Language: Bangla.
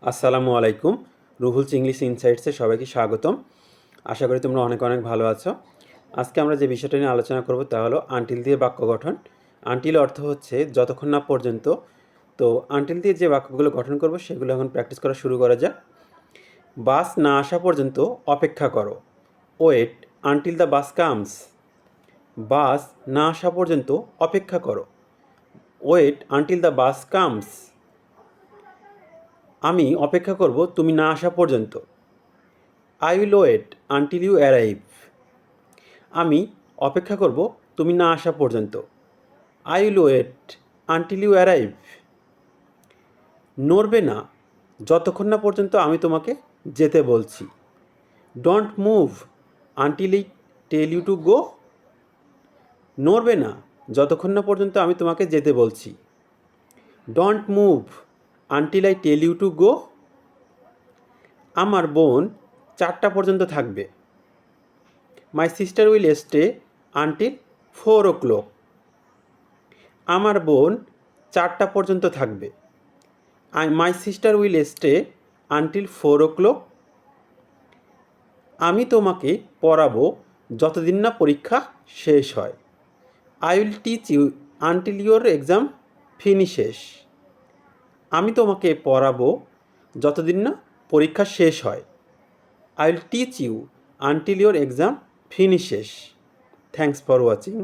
আসসালামু আলাইকুম। রুহুলস ইংলিশ ইনসাইটসে সবাইকে স্বাগতম। আশা করি তোমরা অনেক অনেক ভালো আছো। আজকে আমরা যে বিষয়টা নিয়ে আলোচনা করব তা হলো আনটিল দিয়ে বাক্য গঠন। আনটিল অর্থ হচ্ছে যতক্ষণ না পর্যন্ত। তো আনটিল দিয়ে যে বাক্যগুলো গঠন করব সেগুলো এখন প্র্যাকটিস করা শুরু করা যাক। বাস না আসা পর্যন্ত অপেক্ষা করো। Wait until the bus comes. Bus না আসা পর্যন্ত অপেক্ষা করো। Wait until the bus comes. আমি অপেক্ষা করব তুমি না আসা পর্যন্ত। I will wait until you arrive. আমি অপেক্ষা করব তুমি না আসা পর্যন্ত। I will wait until you arrive. নড়বে না যতক্ষণ না পর্যন্ত আমি তোমাকে যেতে বলছি। Don't move until I tell you to go. নড়বে না যতক্ষণ না পর্যন্ত আমি তোমাকে যেতে বলছি। Don't move until I tell you to go. আমার বোন 4টা পর্যন্ত থাকবে। My sister will stay until 4 o'clock. আমার বোন 4টা পর্যন্ত থাকবে। My sister will stay until 4 o'clock. আমি তোমাকে পড়াবো যতদিন না পরীক্ষা শেষ হয়। I will teach you until your exam finishes. আমি তোমাকে পড়াবো যতদিন না পরীক্ষা শেষ হয়। I will teach you until your exam finishes. Thanks for watching.